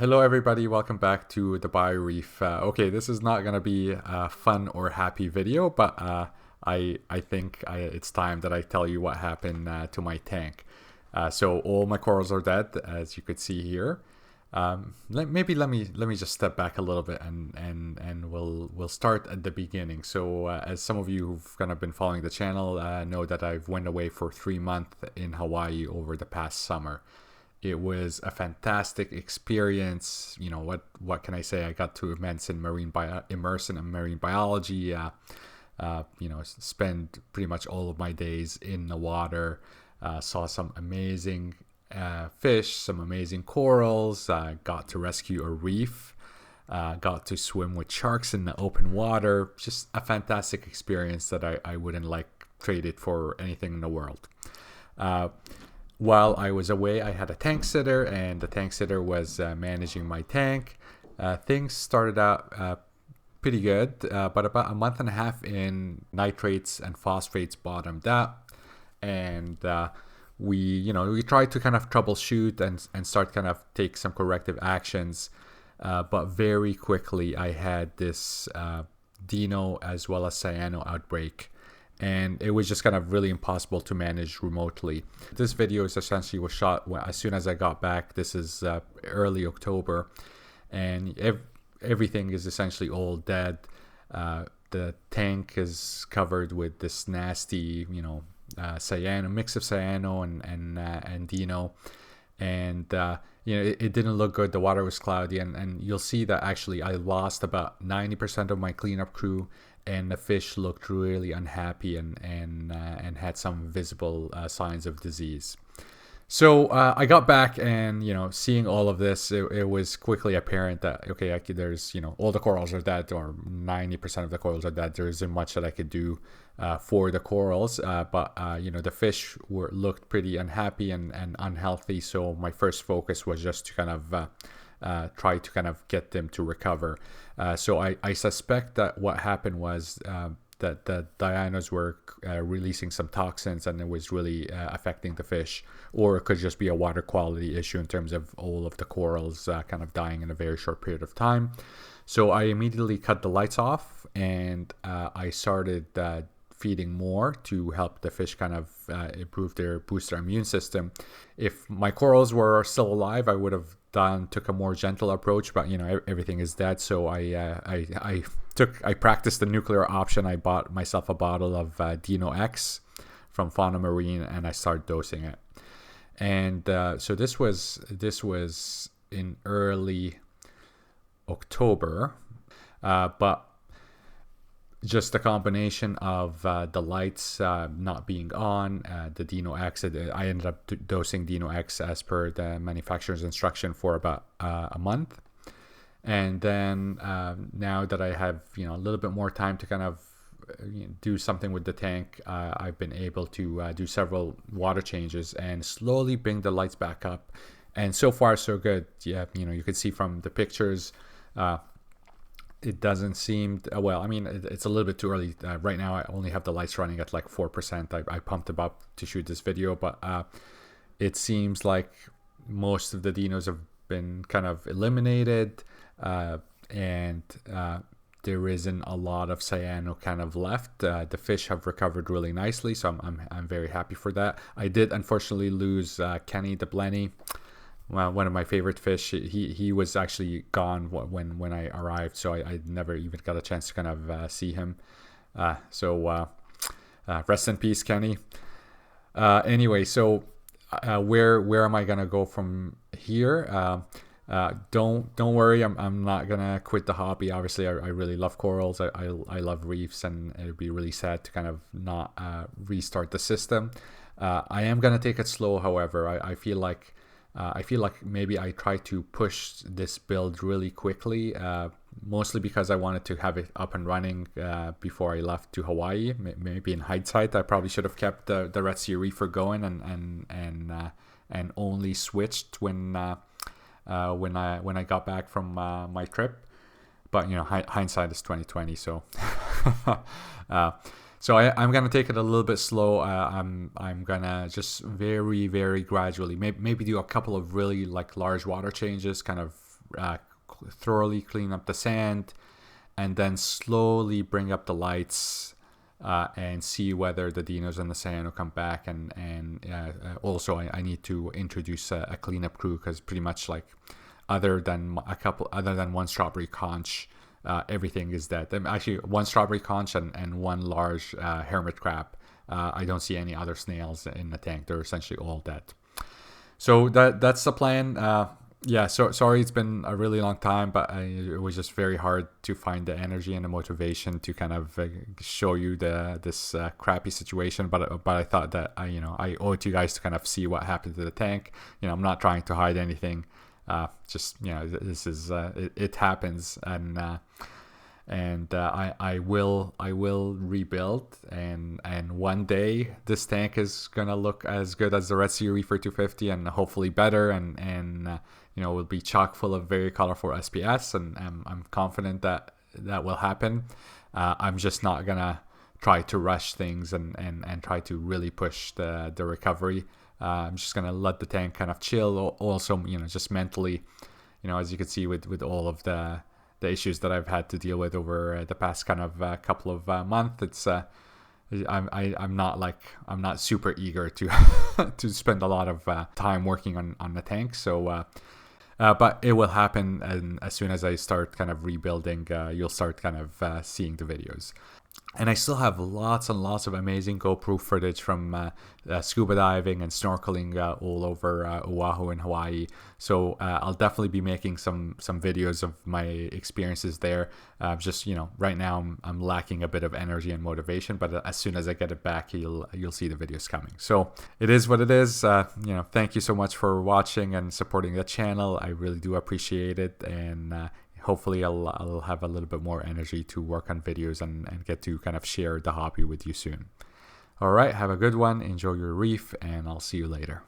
Hello, everybody. Welcome back to the BioReef. Okay, this is not gonna be a fun or happy video, but I think it's time that I tell you what happened to my tank. So all my corals are dead, as you could see here. Let me just step back a little bit and we'll start at the beginning. So as some of you who've kind of been following the channel know that I've went away for 3 months in Hawaii over the past summer. It was a fantastic experience. You know, what can I say? I got to immerse in marine biology. Spend pretty much all of my days in the water. Saw some amazing fish, some amazing corals. Got to rescue a reef. Got to swim with sharks in the open water. Just a fantastic experience that I wouldn't trade it for anything in the world. While I was away, I had a tank sitter, and the tank sitter was managing my tank. Things started out pretty good, but about a month and a half in, nitrates and phosphates bottomed out, and we tried to kind of troubleshoot and start kind of take some corrective actions, but very quickly I had this Dino as well as Cyano outbreak. And it was just kind of really impossible to manage remotely. This video was shot as soon as I got back. This is early October, and everything is essentially all dead. The tank is covered with this nasty, cyano, mix of cyano and Dino, and it didn't look good. The water was cloudy, and you'll see that actually I lost about 90% of my cleanup crew. And the fish looked really unhappy and had some visible signs of disease. So I got back, and seeing all of this, it was quickly apparent that there's all the corals are dead, or 90% of the corals are dead. There isn't much that I could do for the corals, but the fish looked pretty unhappy and unhealthy. So my first focus was just to kind of try to kind of get them to recover. So I suspect that what happened was that the dianos were releasing some toxins, and it was really affecting the fish, or it could just be a water quality issue in terms of all of the corals kind of dying in a very short period of time. So I immediately cut the lights off, and I started feeding more to help the fish kind of boost their immune system. If my corals were still alive, I would have took a more gentle approach, but everything is dead. So I practiced the nuclear option. I bought myself a bottle of Dino X from Fauna Marine, and I started dosing it. And so this was in early October, but just a combination of the lights not being on, the Dino X. I ended up dosing Dino X as per the manufacturer's instruction for about a month. And then now that I have a little bit more time to kind of do something with the tank, I've been able to do several water changes and slowly bring the lights back up. And so far so good. Yeah, you can see from the pictures. It doesn't seem well. I mean, it's a little bit too early right now. I only have the lights running at like 4%. I pumped them up to shoot this video, but it seems like most of the dinos have been kind of eliminated, and there isn't a lot of cyano kind of left. The fish have recovered really nicely, so I'm very happy for that. I did unfortunately lose Kenny the Blenny. One of my favorite fish. He was actually gone when I arrived, so I never even got a chance to kind of see him. So rest in peace, Kenny. Anyway, so where am I gonna go from here? Don't worry, I'm not gonna quit the hobby. Obviously, I really love corals. I love reefs, and it'd be really sad to kind of not restart the system. I am gonna take it slow, however. I feel like maybe I try to push this build really quickly, mostly because I wanted to have it up and running before I left to Hawaii. Maybe in hindsight, I probably should have kept the Red Sea Reefer going and only switched when I got back from my trip. But hindsight is 2020, so. So I'm gonna take it a little bit slow. I'm gonna just very, very gradually, maybe do a couple of really large water changes, kind of thoroughly clean up the sand, and then slowly bring up the lights and see whether the dinos and the cyano come back. And also I need to introduce a cleanup crew, because pretty much like other than one strawberry conch, everything is dead. Actually, one strawberry conch and one large hermit crab. I don't see any other snails in the tank. They're essentially all dead. So that's the plan. Yeah, so sorry it's been a really long time, but it was just very hard to find the energy and the motivation to kind of show you this crappy situation. But I thought that I owe it to you guys to kind of see what happened to the tank. I'm not trying to hide anything. Just this is it happens, and I will rebuild, and one day this tank is gonna look as good as the Red Sea Reefer 250, and hopefully better, and will be chock full of very colorful SPS, and I'm confident that will happen. I'm just not gonna try to rush things and try to really push the recovery. I'm just gonna let the tank kind of chill. Also, just mentally, as you can see with all of the issues that I've had to deal with over the past kind of couple of months, it's I'm not super eager to to spend a lot of time working on the tank. So but it will happen, and as soon as I start kind of rebuilding, you'll start kind of seeing the videos. And I still have lots and lots of amazing GoPro footage from scuba diving and snorkeling all over Oahu and Hawaii. So I'll definitely be making some videos of my experiences there. Just right now I'm lacking a bit of energy and motivation, but as soon as I get it back, you'll see the videos coming. So it is what it is. Thank you so much for watching and supporting the channel. I really do appreciate it, and hopefully I'll have a little bit more energy to work on videos and get to kind of share the hobby with you soon. All right, have a good one. Enjoy your reef, and I'll see you later.